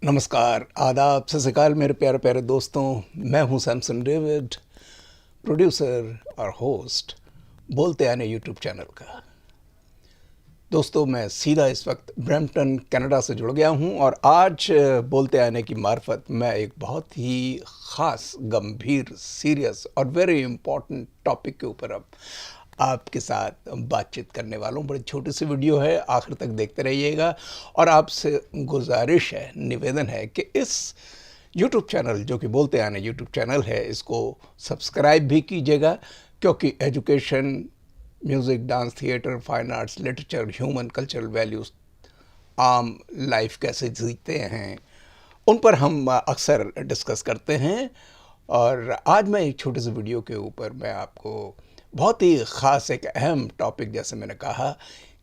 नमस्कार, आदाब, सत श्री अकाल मेरे प्यारे प्यारे दोस्तों। मैं हूं सैमसन डेविड, प्रोड्यूसर और होस्ट बोलते आने यूट्यूब चैनल का। दोस्तों, मैं सीधा इस वक्त ब्रैम्पटन कनाडा से जुड़ गया हूं और आज बोलते आने की मार्फत मैं एक बहुत ही ख़ास, गंभीर, सीरियस और वेरी इम्पोर्टेंट टॉपिक के ऊपर अब आपके साथ बातचीत करने वाला हूँ। बड़ी छोटी सी वीडियो है, आखिर तक देखते रहिएगा। और आपसे गुजारिश है, निवेदन है कि इस यूट्यूब चैनल, जो कि बोलते आने यूट्यूब चैनल है, इसको सब्सक्राइब भी कीजिएगा, क्योंकि education, music, dance, theatre, fine arts, literature, human cultural values, आम लाइफ कैसे जीते हैं, उन पर हम अक्सर डिस्कस करते हैं। और आज मैं एक छोटी सी वीडियो के ऊपर मैं आपको बहुत ही ख़ास एक अहम टॉपिक, जैसे मैंने कहा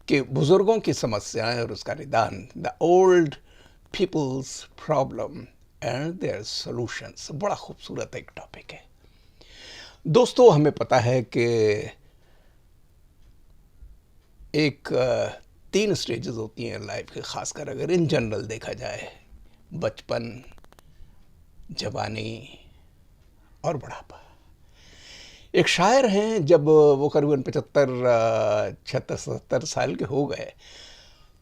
कि बुज़ुर्गों की समस्याएं और उसका निदान, the old peoples problem and their solutions, बड़ा खूबसूरत एक टॉपिक है। दोस्तों, हमें पता है कि एक 3 स्टेजेस होती हैं लाइफ के, ख़ासकर अगर इन जनरल देखा जाए: बचपन, जवानी और बुढ़ापा। एक शायर हैं, जब वो करीबन 75-76 साल के हो गए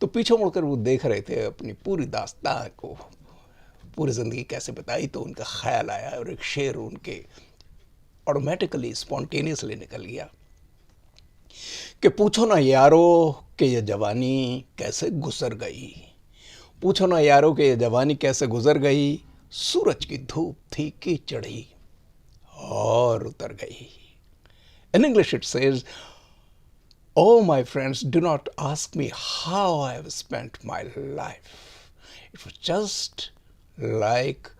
तो पीछे मुड़कर वो देख रहे थे अपनी पूरी दास्तान को, पूरी ज़िंदगी कैसे बताई, तो उनका ख्याल आया और एक शेर उनके ऑटोमेटिकली, स्पॉन्टेनियसली निकल गया कि पूछो ना यारो कि ये जवानी कैसे गुजर गई, पूछो ना यारो कि ये जवानी कैसे गुजर गई, सूरज की धूप थी कि चढ़ी और उतर गई। In English it says, "Oh my friends, do not ask me how I have spent my life. It was just like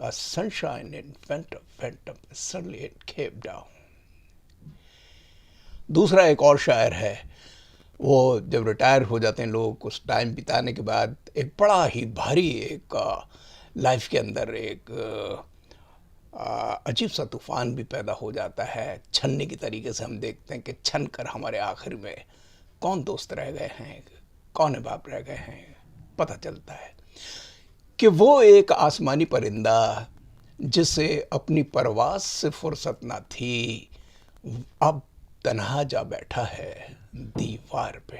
a sunshine in winter. Suddenly it came down." दूसरा एक और शायर है, वो जब रिटायर हो जाते हैं लोग, कुछ टाइम बिताने के बाद एक बड़ा ही भारी एक लाइफ के अंदर एक अजीब सा तूफ़ान भी पैदा हो जाता है। छन्नी की तरीके से हम देखते हैं कि छन कर हमारे आखिर में कौन दोस्त रह गए हैं, कौन अहबाब रह गए हैं, पता चलता है कि वो एक आसमानी परिंदा जिसे अपनी परवाज़ से फुर्सत ना थी, अब तन्हा जा बैठा है दीवार पे।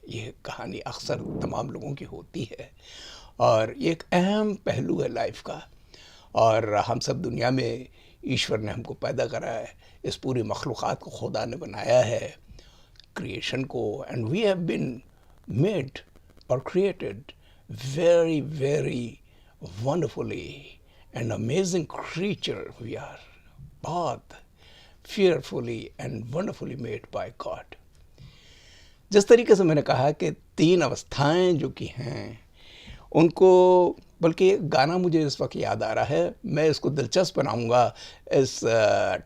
ये कहानी अक्सर तमाम लोगों की होती है और ये एक अहम पहलू है लाइफ का। और हम सब दुनिया में, ईश्वर ने हमको पैदा करा है, इस पूरी मखलूक़ात को खुदा ने बनाया है, क्रिएशन को, and we have been made और created very very wonderfully and amazing creature we are, बहुत fearfully and wonderfully made by God। जिस तरीके से मैंने कहा कि 3 अवस्थाएं जो कि हैं उनको, बल्कि एक गाना मुझे इस वक्त याद आ रहा है, मैं इसको दिलचस्प बनाऊंगा इस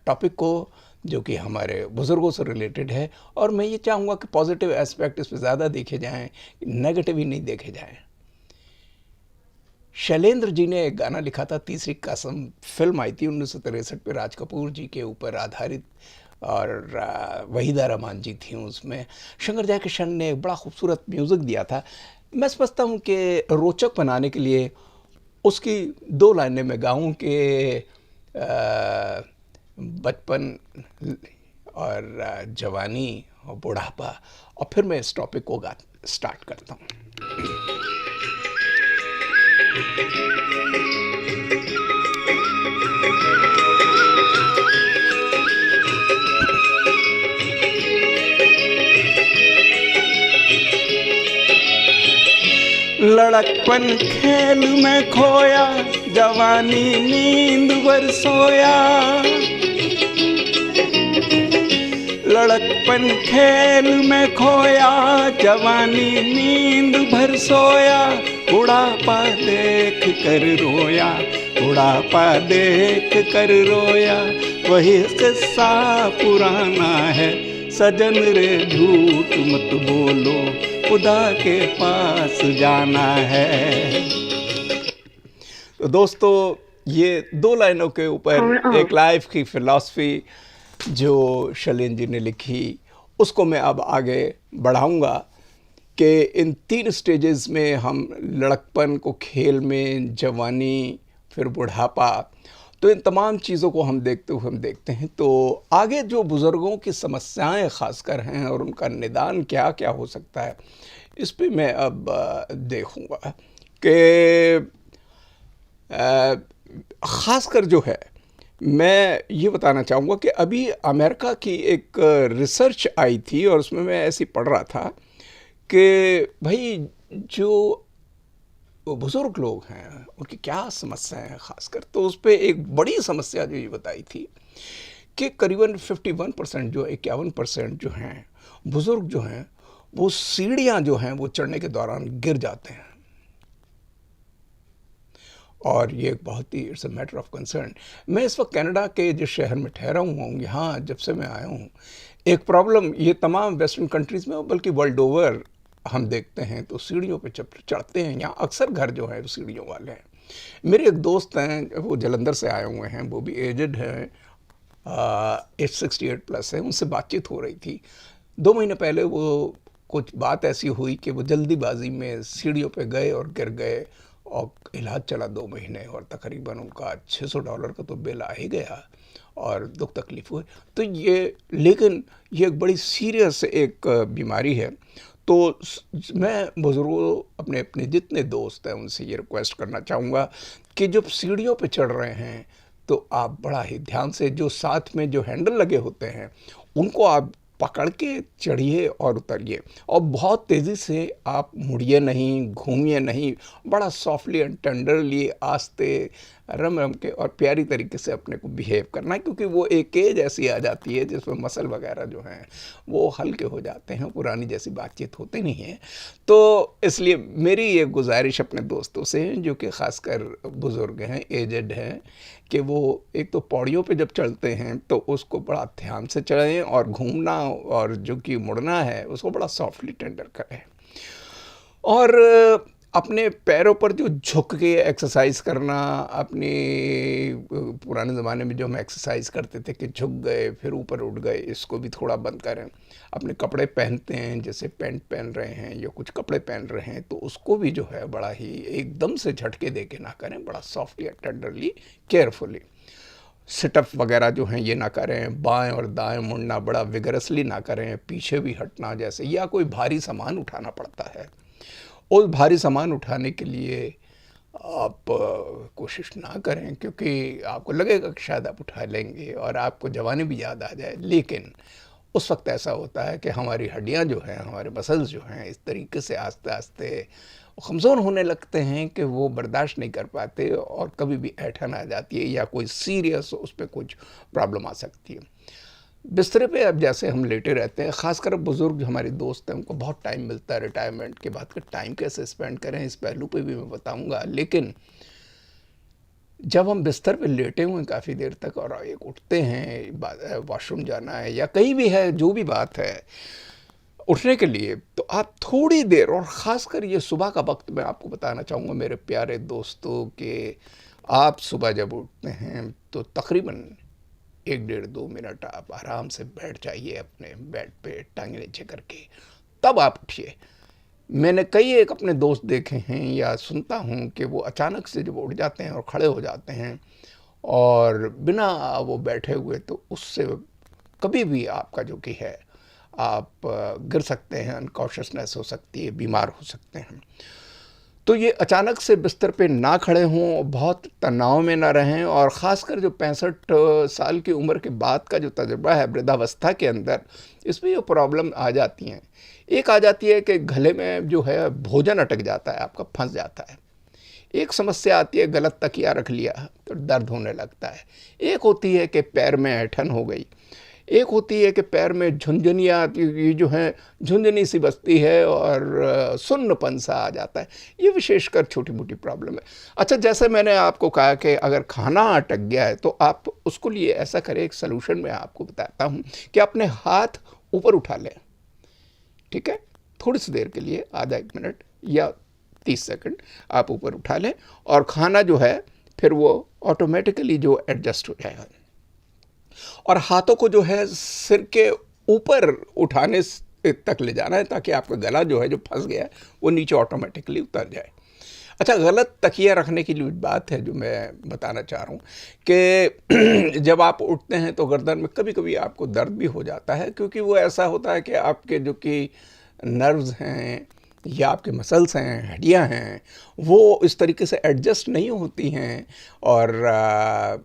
टॉपिक को, जो कि हमारे बुज़ुर्गों से रिलेटेड है। और मैं ये चाहूँगा कि पॉजिटिव एस्पेक्ट इस पर ज़्यादा देखे जाएं, नेगेटिव ही नहीं देखे जाएं। शैलेंद्र जी ने एक गाना लिखा था, तीसरी कसम, फिल्म आई थी 1963 पे, राज कपूर जी के ऊपर आधारित, और वहीदा रहमान जी थी उसमें। शंकर जयकिशन ने एक बड़ा खूबसूरत म्यूज़िक दिया था। मैं समझता हूँ कि रोचक बनाने के लिए उसकी 2 लाइनें मैं गाऊँ कि बचपन और जवानी और बुढ़ापा, और फिर मैं इस टॉपिक को स्टार्ट करता हूँ। लड़कपन खेल में खोया, जवानी नींद भर सोया, लड़कपन खेल में खोया, जवानी नींद भर सोया, बुढ़ापा देख कर रोया, बुढ़ापा देख कर रोया, वही किस्सा पुराना है, सजन रे झूठ मत बोलो, खुदा के पास जाना है। तो दोस्तों, ये 2 लाइनों के ऊपर एक लाइफ की फ़िलॉसफी जो शैलेंद्र जी ने लिखी, उसको मैं अब आगे बढ़ाऊंगा कि इन 3 स्टेजेस में हम लड़कपन को, खेल में, जवानी, फिर बुढ़ापा, तो इन तमाम चीज़ों को हम देखते हैं। तो आगे जो बुज़ुर्गों की समस्याएं ख़ासकर हैं और उनका निदान क्या क्या हो सकता है, इस पे मैं अब देखूंगा कि ख़ासकर जो है, मैं ये बताना चाहूँगा कि अभी अमेरिका की एक रिसर्च आई थी और उसमें मैं ऐसे ही पढ़ रहा था कि भाई जो बुज़ुर्ग लोग हैं उनकी क्या समस्याएं हैं ख़ासकर। तो उस पर एक बड़ी समस्या जो ये बताई थी कि करीबन 51% जो 51% जो हैं बुज़ुर्ग जो हैं, वो सीढ़ियाँ जो हैं वो चढ़ने के दौरान गिर जाते हैं। और ये एक बहुत ही it's a matter of concern. मैं इस वक्त कनाडा के जिस शहर में ठहरा हुआ हूँ, यहाँ जब से मैं आया हूँ, एक प्रॉब्लम ये तमाम वेस्टर्न कंट्रीज़ में बल्कि वर्ल्ड ओवर हम देखते हैं तो सीढ़ियों पे चढ़ते हैं। यहाँ अक्सर घर जो है वो सीढ़ियों वाले हैं। मेरे एक दोस्त हैं, वो जलंधर से आए हुए हैं, वो भी एजड हैं, एज 68 प्लस है। उनसे बातचीत हो रही थी 2 महीने पहले। वो कुछ बात ऐसी हुई कि वो जल्दीबाजी में सीढ़ियों पे गए और गिर गए और इलाज चला 2 महीने और तकरीबन उनका $600 का तो बिल आ ही गया और दुख तकलीफ हुए। तो ये, लेकिन ये एक बड़ी सीरियस एक बीमारी है। तो मैं बुज़ुर्गों, अपने अपने जितने दोस्त हैं उनसे ये रिक्वेस्ट करना चाहूँगा कि जब सीढ़ियों पे चढ़ रहे हैं तो आप बड़ा ही ध्यान से, जो साथ में जो हैंडल लगे होते हैं उनको आप पकड़ के चढ़िए और उतरिए, और बहुत तेज़ी से आप मुड़िए नहीं, घूमिए नहीं। बड़ा सॉफ्टली एंड टेंडरली, आस्ते, रम रम के और प्यारी तरीके से अपने को बिहेव करना है, क्योंकि वो एक एज ऐसी आ जाती है जिसमें मसल वगैरह जो हैं वो हल्के हो जाते हैं, पुरानी जैसी बातचीत होती नहीं है। तो इसलिए मेरी ये गुजारिश अपने दोस्तों से है जो कि ख़ासकर बुज़ुर्ग हैं, एजड हैं, कि वो एक तो पौड़ियों पे जब चढ़ते हैं तो उसको बड़ा ध्यान से चढ़ें, और घूमना और जो कि मुड़ना है उसको बड़ा सॉफ्टली टेंडर करें। और अपने पैरों पर जो झुक के एक्सरसाइज करना, अपनी पुराने ज़माने में जो हम एक्सरसाइज करते थे कि झुक गए फिर ऊपर उठ गए, इसको भी थोड़ा बंद करें। अपने कपड़े पहनते हैं, जैसे पैंट पहन रहे हैं या कुछ कपड़े पहन रहे हैं, तो उसको भी जो है बड़ा ही एकदम से झटके दे के ना करें, बड़ा सॉफ्टली टेंडरली, केयरफुली। सिटअप वगैरह जो हैं ये ना करें, बाएं और दाएं मुड़ना बड़ा विगरसली ना करें, पीछे भी हटना, जैसे या कोई भारी सामान उठाना पड़ता है, उस भारी सामान उठाने के लिए आप कोशिश ना करें, क्योंकि आपको लगेगा कि शायद आप उठा लेंगे और आपको जवानी भी याद आ जाए। लेकिन उस वक्त ऐसा होता है कि हमारी हड्डियां जो हैं, हमारे मसल्स जो हैं, इस तरीके से आस्ते आस्ते कमज़ोर होने लगते हैं कि वो बर्दाश्त नहीं कर पाते और कभी भी ऐंठन आ जाती है या कोई सीरियस उस पर कुछ प्रॉब्लम आ सकती है। बिस्तरे पे अब जैसे हम लेटे रहते हैं, ख़ासकर बुज़ुर्ग जो हमारे दोस्त हैं उनको बहुत टाइम मिलता है रिटायरमेंट के बाद, का टाइम कैसे स्पेंड करें इस पहलू पे भी मैं बताऊंगा। लेकिन जब हम बिस्तर पे लेटे हुए काफ़ी देर तक और एक उठते हैं, वॉशरूम जाना है या कहीं भी है, जो भी बात है, उठने के लिए, तो आप थोड़ी देर, और ख़ासकर ये सुबह का वक्त मैं आपको बताना चाहूँगा मेरे प्यारे दोस्तों कि आप सुबह जब उठते हैं तो तकरीबन 1 डेढ़ 2 मिनट आप आराम से बैठ जाइए अपने बेड पे टांगे नीचे करके, तब आप उठिए। मैंने कई एक अपने दोस्त देखे हैं या सुनता हूँ कि वो अचानक से जब उठ जाते हैं और खड़े हो जाते हैं और बिना वो बैठे हुए, तो उससे कभी भी आपका जो कि है आप गिर सकते हैं, अनकॉन्शियसनेस हो सकती है, बीमार हो सकते हैं। तो ये अचानक से बिस्तर पे ना खड़े हों, बहुत तनाव में ना रहें, और ख़ासकर जो 65 साल की उम्र के बाद का जो तजुर्बा है वृद्धावस्था के अंदर, इसमें ये प्रॉब्लम आ जाती हैं। एक आ जाती है कि गले में जो है भोजन अटक जाता है, आपका फंस जाता है। एक समस्या आती है गलत तकिया रख लिया तो दर्द होने लगता है। एक होती है कि पैर में ऐंठन हो गई। एक होती है कि पैर में झुंझुनियाँ, ये जो है झुंझुनी सी बसती है और सुन्नपन सा आ जाता है। ये विशेषकर छोटी मोटी प्रॉब्लम है। अच्छा, जैसे मैंने आपको कहा कि अगर खाना अटक गया है तो आप उसको लिए ऐसा करें, एक सलूशन मैं आपको बताता हूँ कि अपने हाथ ऊपर उठा लें, ठीक है, थोड़ी सी देर के लिए, आधा 1 मिनट या 30 सेकंड आप ऊपर उठा लें, और खाना जो है फिर वो ऑटोमेटिकली जो एडजस्ट हो जाएगा। और हाथों को जो है सिर के ऊपर उठाने तक ले जाना है ताकि आपका गला जो है जो फंस गया है वो नीचे ऑटोमेटिकली उतर जाए। अच्छा, गलत तकिया रखने की जो बात है जो मैं बताना चाह रहा हूँ कि जब आप उठते हैं तो गर्दन में कभी कभी आपको दर्द भी हो जाता है, क्योंकि वो ऐसा होता है कि आपके जो कि नर्व्स हैं या आपके मसल्स हैं, हड्डियां हैं, वो इस तरीके से एडजस्ट नहीं होती हैं और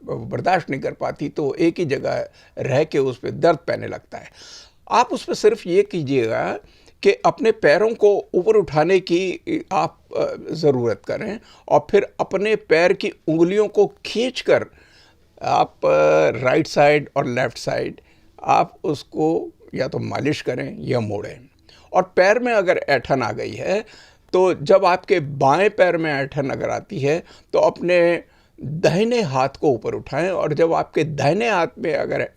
बर्दाश्त नहीं कर पाती, तो एक ही जगह रह के उस पर दर्द पैने लगता है। आप उस पर सिर्फ ये कीजिएगा कि अपने पैरों को ऊपर उठाने की आप ज़रूरत करें और फिर अपने पैर की उंगलियों को खींचकर आप राइट साइड और लेफ़्ट साइड आप उसको या तो मालिश करें या मोड़ें। और पैर में अगर ऐंठन आ गई है तो जब आपके बाएं पैर में ऐंठन अगर आती है तो अपने दाहिने हाथ को ऊपर उठाएं, और जब आपके दाहिने हाथ में अगर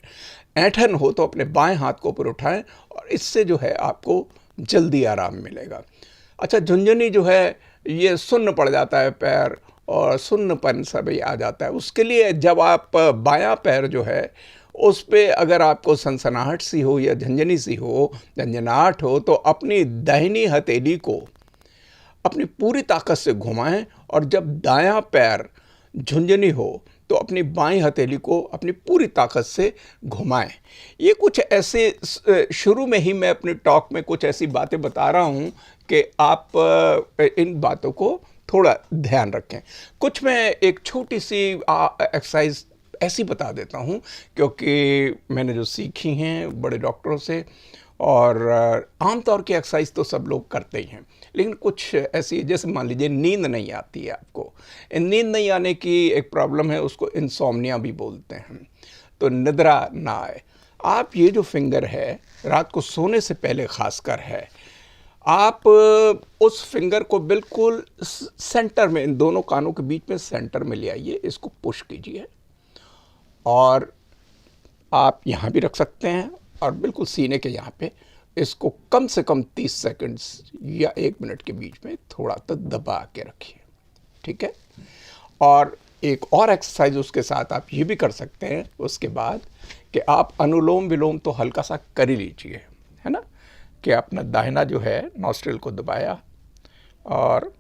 ऐंठन हो तो अपने बाएं हाथ को ऊपर उठाएं, और इससे जो है आपको जल्दी आराम मिलेगा। अच्छा, झुनझुनी जो है ये सुन्न पड़ जाता है पैर और सुन्नपन सभी आ जाता है, उसके लिए जब आप बायां पैर जो है उस पे अगर आपको सनसनाहट सी हो या झंझनी सी हो, झंझनाहट हो, तो अपनी दाहिनी हथेली को अपनी पूरी ताकत से घुमाएं, और जब दायां पैर झुंझनी हो तो अपनी बाईं हथेली को अपनी पूरी ताकत से घुमाएं। ये कुछ ऐसे शुरू में ही मैं अपने टॉक में कुछ ऐसी बातें बता रहा हूं कि आप इन बातों को थोड़ा ध्यान रखें। कुछ मैं एक छोटी सी एक्सरसाइज ऐसी बता देता हूं क्योंकि मैंने जो सीखी हैं बड़े डॉक्टरों से, और आमतौर की एक्सरसाइज तो सब लोग करते ही हैं, लेकिन कुछ ऐसी, जैसे मान लीजिए नींद नहीं आती है आपको, नींद नहीं आने की एक प्रॉब्लम है, उसको इंसोम्निया भी बोलते हैं, तो निद्रा ना आए। आप ये जो फिंगर है रात को सोने से पहले खासकर है, आप उस फिंगर को बिल्कुल सेंटर में, इन दोनों कानों के बीच में सेंटर में ले आइए, इसको पुश कीजिए, और आप यहाँ भी रख सकते हैं और बिल्कुल सीने के यहाँ पे इसको कम से कम 30 सेकंड्स या 1 मिनट के बीच में थोड़ा तक दबा के रखिए, ठीक है। और एक और एक्सरसाइज उसके साथ आप ये भी कर सकते हैं उसके बाद कि आप अनुलोम विलोम तो हल्का सा कर ही लीजिए, है ना, कि अपना दाहिना जो है नॉस्ट्रिल को दबाया और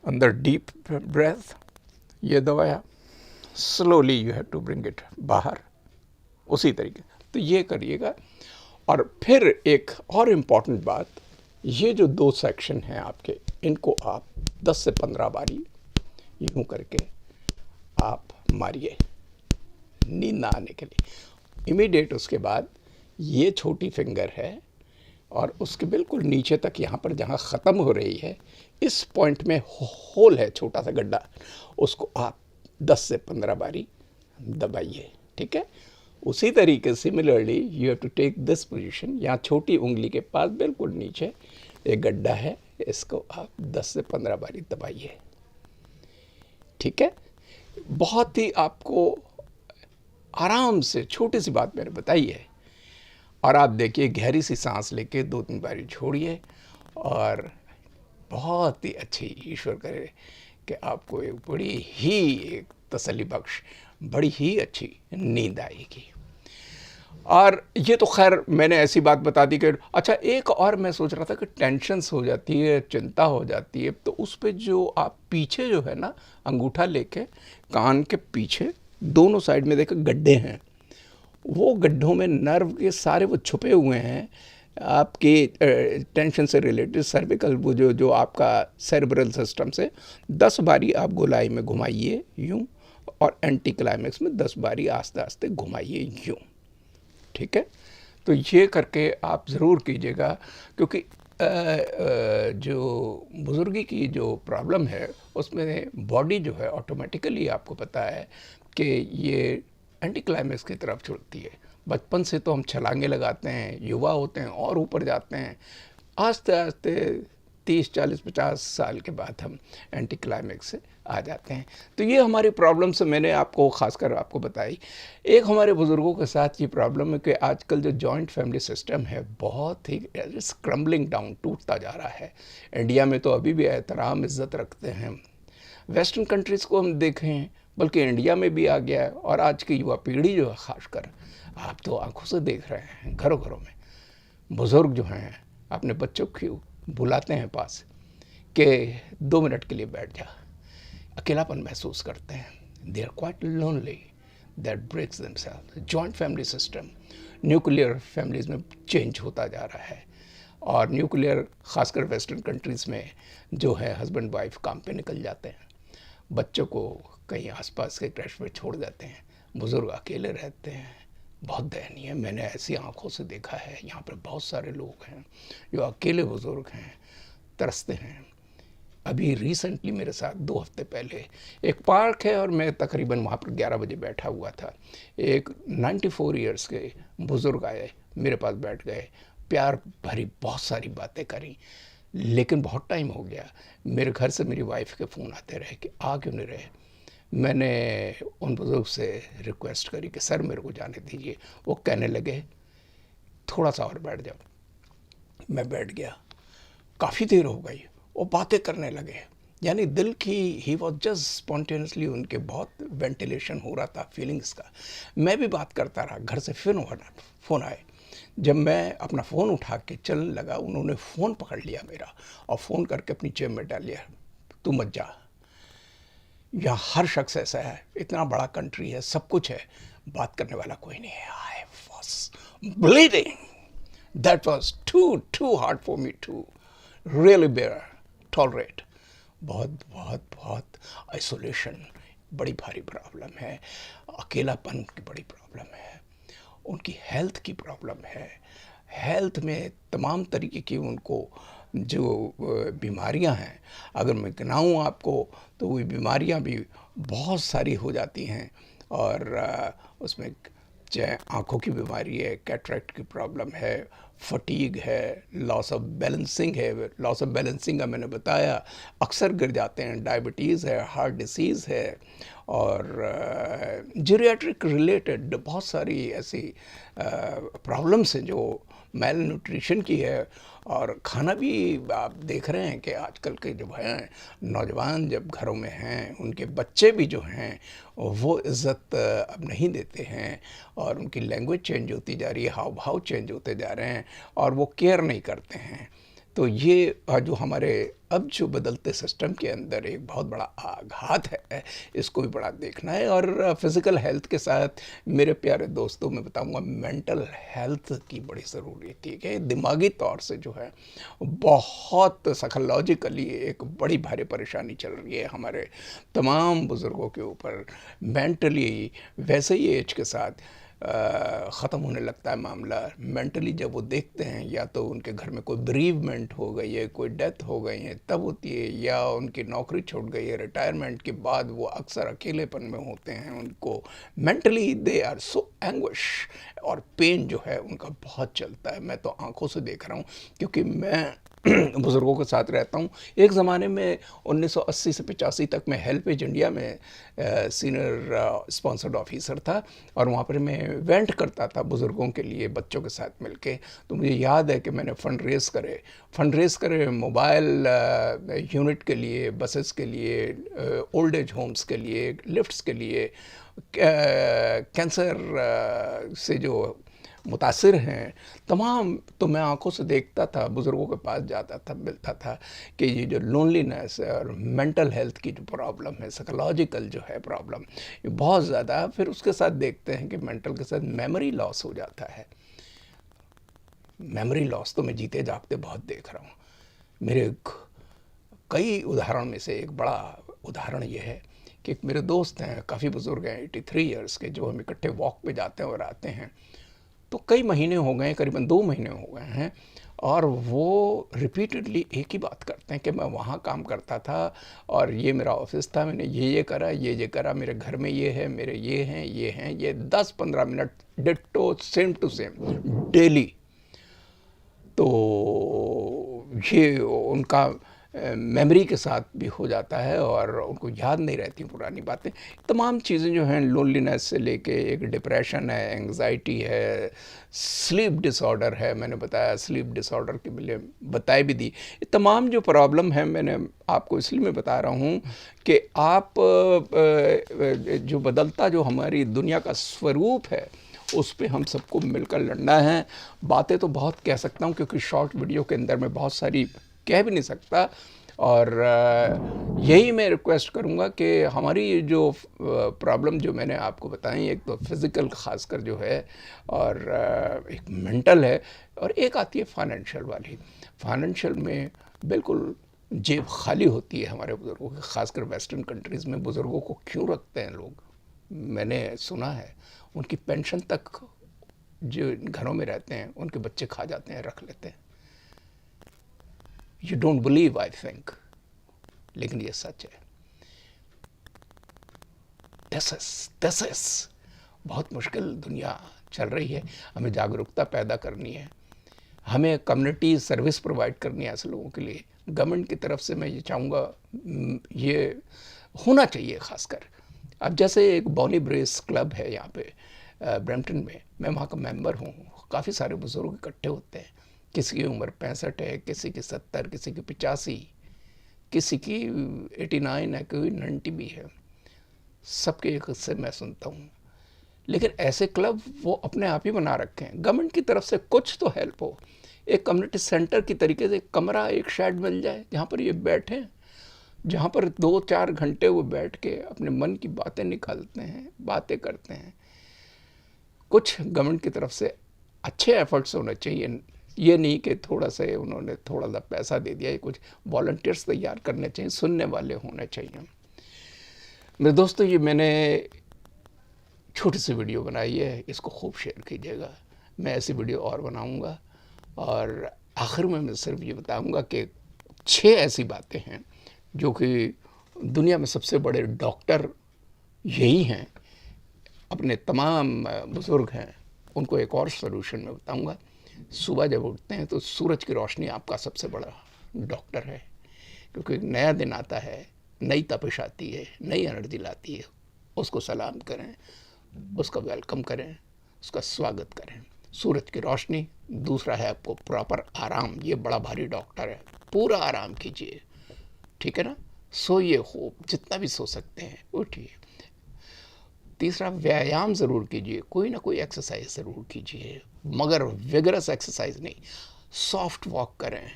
अंदर डीप ब्रेथ ये दबाया, slowly you have to bring it बाहर, उसी तरीके तो ये करिएगा। और फिर एक और इम्पॉर्टेंट बात, ये जो 2 सेक्शन हैं आपके, इनको आप 10 से 15 बारी यूँ करके आप मारिए नींद ना आने के लिए। इमीडिएट उसके बाद ये छोटी फिंगर है और उसके बिल्कुल नीचे तक, यहाँ पर जहाँ ख़त्म हो रही है, इस पॉइंट में होल है, छोटा सा गड्ढा, उसको आप 10 से 15 बारी दबाइए, ठीक है। उसी तरीके similarly you have to take this position, यहाँ छोटी उंगली के पास बिल्कुल नीचे एक गड्ढा है, इसको आप 10 से 15 बारी दबाइए, ठीक है। बहुत ही आपको आराम से, छोटी सी बात मैंने बताई है, और आप देखिए गहरी सी सांस लेके 2-3 बारी छोड़िए, और बहुत ही अच्छी, ईश्वर करे कि आपको एक बड़ी ही एक तसल्ली बख्श, बड़ी ही अच्छी नींद आएगी। और ये तो खैर मैंने ऐसी बात बता दी कि अच्छा, एक और मैं सोच रहा था कि टेंशन्स हो जाती है, चिंता हो जाती है, तो उस पे जो आप पीछे जो है ना, अंगूठा लेके कान के पीछे दोनों साइड में देखो गड्ढे हैं, वो गड्ढों में नर्व के सारे वो छुपे हुए हैं आपके टेंशन से रिलेटेड, सर्विकल, वो जो आपका सेरेब्रल सिस्टम से 10 बारी आप गोलाई में घुमाइए यूँ, और एंटी क्लाइमेक्स में 10 बारी आस्ते आस्ते घुमाइए यूँ, ठीक है। तो ये करके आप ज़रूर कीजिएगा, क्योंकि जो बुज़ुर्गी की जो प्रॉब्लम है उसमें बॉडी जो है ऑटोमेटिकली, आपको पता है कि ये एंटी क्लाइमेक्स की तरफ छुड़ती है। बचपन से तो हम छलांगे लगाते हैं, युवा होते हैं और ऊपर जाते हैं, आस्ते आस्ते 30, 40, 50 साल के बाद हम एंटी क्लाइमेक्स से आ जाते हैं। तो ये हमारी प्रॉब्लम से मैंने आपको खासकर आपको बताई। एक हमारे बुज़ुर्गों के साथ ये प्रॉब्लम है कि आजकल जो जॉइंट फैमिली सिस्टम है बहुत ही क्रम्बलिंग डाउन, टूटता जा रहा है। इंडिया में तो अभी भी एहतराम इज़्ज़त रखते हैं, वेस्टर्न कंट्रीज़ को हम देखें, बल्कि इंडिया में भी आ गया है, और आज की युवा पीढ़ी जो है खासकर, आप तो आंखों से देख रहे हैं घरों घरों में बुज़ुर्ग जो हैं अपने बच्चों को बुलाते हैं पास कि 2 मिनट के लिए बैठ जा, अकेलापन महसूस करते हैं। They are quite lonely, that breaks themselves. Joint family system nuclear families में चेंज होता जा रहा है, और न्यूक्लियर ख़ासकर वेस्टर्न कंट्रीज़ में जो है हस्बैंड वाइफ काम पे निकल जाते हैं, बच्चों को कहीं आसपास के क्रैश में छोड़ देते हैं, बुज़ुर्ग अकेले रहते हैं। बहुत दयनीय है। मैंने ऐसी आंखों से देखा है, यहाँ पर बहुत सारे लोग हैं जो अकेले बुज़ुर्ग हैं, तरसते हैं। अभी रिसेंटली मेरे साथ 2 हफ्ते पहले एक पार्क है और मैं तकरीबन वहाँ पर 11 बजे बैठा हुआ था। एक 94 ईयर्स के बुज़ुर्ग आए, मेरे पास बैठ गए, प्यार भरी बहुत सारी बातें करी। लेकिन बहुत टाइम हो गया, मेरे घर से मेरी वाइफ के फ़ोन आते रहे कि आ क्यों नहीं रहे। मैंने उन बुज़ुर्ग से रिक्वेस्ट करी कि सर मेरे को जाने दीजिए। वो कहने लगे थोड़ा सा और बैठ जाओ। मैं बैठ गया, काफ़ी देर हो गई, वो बातें करने लगे, यानी दिल की, ही वॉज जस्ट स्पॉन्टेनियसली, उनके बहुत वेंटिलेशन हो रहा था फीलिंग्स का। मैं भी बात करता रहा। घर से फिर फ़ोन आए। जब मैं अपना फ़ोन उठा के चलने लगा, उन्होंने फ़ोन पकड़ लिया मेरा और फ़ोन करके अपनी जेब में डाल लिया, तू मत जा। यहाँ हर शख्स ऐसा है, इतना बड़ा कंट्री है, सब कुछ है, बात करने वाला कोई नहीं है। I was bleeding, that was too hard for me to really bear, tolerate. बहुत बहुत बहुत आइसोलेशन बड़ी भारी प्रॉब्लम है, अकेलापन की बड़ी प्रॉब्लम है, उनकी हेल्थ की प्रॉब्लम है। हेल्थ में तमाम तरीके की उनको जो बीमारियां हैं, अगर मैं गिनाऊँ आपको तो वो बीमारियां भी बहुत सारी हो जाती हैं। और उसमें चाहे आँखों की बीमारी है, कैटरेक्ट की प्रॉब्लम है, फटीग है, लॉस ऑफ बैलेंसिंग है। लॉस ऑफ बैलेंसिंग का मैंने बताया, अक्सर गिर जाते हैं। डायबिटीज़ है, हार्ट डिसीज़ है, और जीरियाट्रिक रिलेटेड बहुत सारी ऐसी प्रॉब्लम्स हैं जो मेल न्यूट्रिशन की है। और खाना भी आप देख रहे हैं कि आजकल के जो हैं नौजवान जब घरों में हैं, उनके बच्चे भी जो हैं वो इज़्ज़त अब नहीं देते हैं, और उनकी लैंग्वेज चेंज होती जा रही है, हाव भाव चेंज होते जा रहे हैं, और वो केयर नहीं करते हैं। तो ये जो हमारे अब जो बदलते सिस्टम के अंदर एक बहुत बड़ा आघात है, इसको भी बड़ा देखना है। और फिज़िकल हेल्थ के साथ मेरे प्यारे दोस्तों, मैं बताऊंगा मेंटल हेल्थ की बड़ी ज़रूरी थी कि दिमागी तौर से जो है बहुत साइकोलॉजिकली एक बड़ी भारी परेशानी चल रही है हमारे तमाम बुज़ुर्गों के ऊपर। मेंटली वैसे ही एज के साथ ख़त्म होने लगता है मामला। मेंटली जब वो देखते हैं, या तो उनके घर में कोई बेरीवमेंट हो गई है, कोई डेथ हो गई है तब होती है, या उनकी नौकरी छूट गई है, रिटायरमेंट के बाद वो अक्सर अकेलेपन में होते हैं। उनको mentally they are so anguish, और पेन जो है उनका बहुत चलता है। मैं तो आंखों से देख रहा हूँ, क्योंकि मैं बुज़ुर्गों के साथ रहता हूँ। एक ज़माने में 1980 से 85 तक मैं हेल्पेज इंडिया में सीनियर स्पॉन्सर्ड ऑफिसर था, और वहाँ पर मैं इवेंट करता था बुज़ुर्गों के लिए बच्चों के साथ मिलके। तो मुझे याद है कि मैंने फ़ंड रेज़ करे मोबाइल यूनिट के लिए, बसेस के लिए, ओल्ड एज होम्स के लिए, लिफ्ट्स के लिए, कैंसर से जो मुतासिर हैं तमाम। तो मैं आंखों से देखता था, बुज़ुर्गों के पास जाता था, मिलता था कि ये जो लोनलीनेस है और मेंटल हेल्थ की जो प्रॉब्लम है, साइकोलॉजिकल जो है प्रॉब्लम, ये बहुत ज़्यादा। फिर उसके साथ देखते हैं कि मेंटल के साथ मेमोरी लॉस हो जाता है। मेमोरी लॉस तो मैं जीते जागते बहुत देख रहा हूँ। मेरे कई उदाहरण में से एक बड़ा उदाहरण ये है कि एक मेरे दोस्त हैं, काफ़ी बुज़ुर्ग हैं, 83 ईयर्स के, जो हम इकट्ठे वॉक पे जाते हैं और आते हैं। तो कई महीने हो गए, करीबन 2 महीने हो गए हैं, और वो रिपीटेडली एक ही बात करते हैं कि मैं वहाँ काम करता था और ये मेरा ऑफिस था, मैंने ये करा, ये करा, मेरे घर में ये है, मेरे ये हैं, ये 10-15 minute ditto same to same daily. तो ये उनका मेमोरी के साथ भी हो जाता है, और उनको याद नहीं रहती पुरानी बातें। तमाम चीज़ें जो हैं, लोनलीनेस से लेके एक डिप्रेशन है, एंग्जाइटी है, स्लीप डिसऑर्डर है, मैंने बताया स्लीप डिसऑर्डर के लिए बताई भी दी। ये तमाम जो प्रॉब्लम है मैंने आपको इसलिए मैं बता रहा हूँ कि आप जो बदलता जो हमारी दुनिया का स्वरूप है, उस पे हम सबको मिलकर लड़ना है। बातें तो बहुत कह सकता हूँ क्योंकि शॉर्ट वीडियो के अंदर मैं बहुत सारी कह भी नहीं सकता, और यही मैं रिक्वेस्ट करूँगा कि हमारी ये जो प्रॉब्लम जो मैंने आपको बताई, एक तो फिज़िकल ख़ासकर जो है, और एक मेंटल है, और एक आती है फाइनेंशियल वाली। फाइनेंशियल में बिल्कुल जेब खाली होती है हमारे बुज़ुर्गों की, ख़ासकर वेस्टर्न कंट्रीज़ में बुज़ुर्गों को क्यों रखते हैं लोग, मैंने सुना है उनकी पेंशन तक जो घरों में रहते हैं उनके बच्चे खा जाते हैं, रख लेते हैं। You don't believe, I think, लेकिन ये सच है। दिस बहुत मुश्किल दुनिया चल रही है। हमें जागरूकता पैदा करनी है, हमें कम्युनिटी सर्विस प्रोवाइड करनी है ऐसे लोगों के लिए। गवर्नमेंट की तरफ से मैं ये चाहूँगा, ये होना चाहिए खासकर। अब जैसे एक बॉनी ब्रेस क्लब है यहाँ पे ब्रैम्पटन में, मैं वहाँ का मेंबर हूँ। काफ़ी सारे बुजुर्ग इकट्ठे होते हैं, किसी की उम्र 65 है, किसी की 70, किसी की 85, किसी की 89 है, कोई 90 भी है। सबके एक किस्से मैं सुनता हूँ। लेकिन ऐसे क्लब वो अपने आप ही बना रखे हैं। गवर्नमेंट की तरफ से कुछ तो हेल्प हो, एक कम्युनिटी सेंटर की तरीके से एक कमरा, एक शेड मिल जाए जहाँ पर ये बैठें, जहाँ पर 2-4 घंटे वो बैठ के अपने मन की बातें निकालते हैं, बातें करते हैं। कुछ गवर्नमेंट की तरफ से अच्छे एफर्ट्स होने चाहिए, ये नहीं कि थोड़ा सा उन्होंने थोड़ा सा पैसा दे दिया। कुछ वॉलंटियर्स तैयार करने चाहिए, सुनने वाले होने चाहिए। मेरे दोस्तों, ये मैंने छोटी सी वीडियो बनाई है, इसको खूब शेयर कीजिएगा। मैं ऐसी वीडियो और बनाऊंगा, और आखिर में मैं सिर्फ ये बताऊंगा कि 6 ऐसी बातें हैं जो कि दुनिया में सबसे बड़े डॉक्टर यही हैं, अपने तमाम बुज़ुर्ग हैं उनको एक और सॉल्यूशन में बताऊंगा। सुबह जब उठते हैं तो सूरज की रोशनी आपका सबसे बड़ा डॉक्टर है, क्योंकि नया दिन आता है, नई तपिश आती है, नई एनर्जी लाती है। उसको सलाम करें, उसका वेलकम करें, उसका स्वागत करें। सूरज की रोशनी। दूसरा है आपको प्रॉपर आराम, ये बड़ा भारी डॉक्टर है। पूरा आराम कीजिए, ठीक है ना, सोइए खूब, जितना भी सो सकते हैं उठिए। तीसरा, व्यायाम ज़रूर कीजिए, कोई ना कोई एक्सरसाइज ज़रूर कीजिए, मगर विगरस एक्सरसाइज नहीं। सॉफ्ट वॉक करें,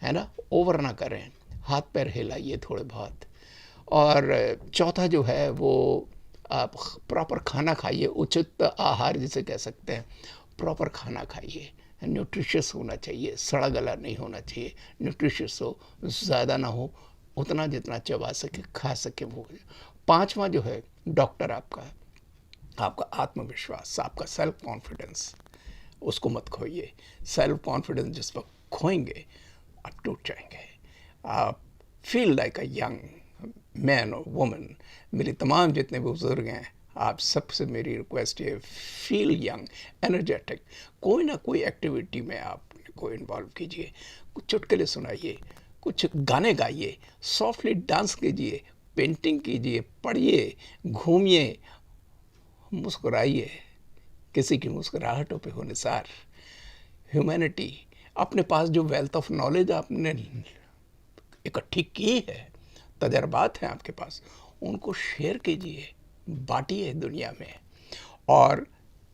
है ना, ओवर ना करें, हाथ पैर हिलाइए थोड़े बहुत। और चौथा जो है वो आप प्रॉपर खाना खाइए, उचित आहार जिसे कह सकते हैं। प्रॉपर खाना खाइए, न्यूट्रिशियस होना चाहिए, सड़ा गला नहीं होना चाहिए, न्यूट्रिशियस हो, ज़्यादा ना हो, उतना जितना चबा सके खा सके वो। पांचवा जो है डॉक्टर आपका आत्मविश्वास, आपका सेल्फ कॉन्फिडेंस, उसको मत खोइए। सेल्फ कॉन्फिडेंस जिस पर खोएंगे आप टूट जाएंगे। आप feel like a young man और वुमन। मेरे तमाम जितने बुजुर्ग हैं, आप सबसे मेरी रिक्वेस्ट है, फील यंग, एनर्जेटिक। कोई ना कोई एक्टिविटी में आप को इन्वॉल्व कीजिए, कुछ चुटकुले सुनाइए, कुछ गाने गाइए, सॉफ्टली डांस कीजिए, पेंटिंग कीजिए, पढ़िए, घूमिए, मुस्कुराइए। किसी की मुस्कुराहटों पे हो निसार। ह्यूमैनिटी, अपने पास जो वेल्थ ऑफ नॉलेज आपने इकट्ठी की है, तजर्बात हैं आपके पास, उनको शेयर कीजिए, बांटिए दुनिया में। और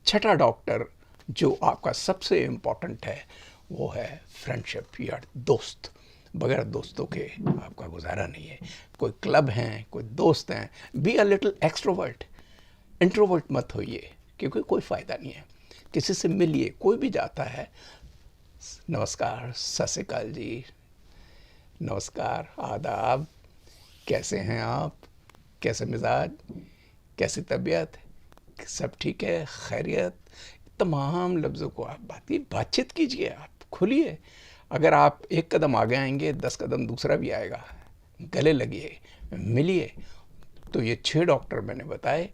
छठा डॉक्टर जो आपका सबसे इम्पोर्टेंट है वो है फ्रेंडशिप, या दोस्त। बगैर दोस्तों के आपका गुजारा नहीं है। कोई क्लब हैं, कोई दोस्त हैं, be a little extrovert. Introvert मत होइए, क्योंकि कोई फ़ायदा नहीं है। किसी से मिलिए, कोई भी जाता है, नमस्कार, सत श्री अकाल जी, नमस्कार, आदाब, कैसे हैं आप, कैसे मिजाज, कैसी तबीयत, सब ठीक है, खैरियत। तमाम लफ्ज़ों को आप बातचीत कीजिए, आप खुलिए। अगर आप एक कदम आगे आएंगे, 10 कदम दूसरा भी आएगा। गले लगिए, मिलिए। तो ये 6 डॉक्टर मैंने बताए।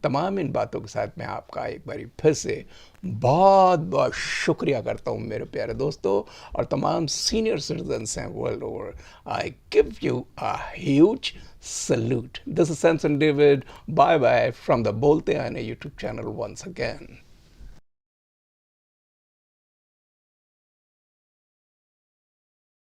तमाम इन बातों के साथ मैं आपका एक बारी फिर से बहुत बहुत शुक्रिया करता हूँ मेरे प्यारे दोस्तों, और तमाम सीनियर सिटीजन्स हैं world over. I give you a huge salute. This is Samson David. Bye bye from the बोलते आने यूट्यूब चैनल once again.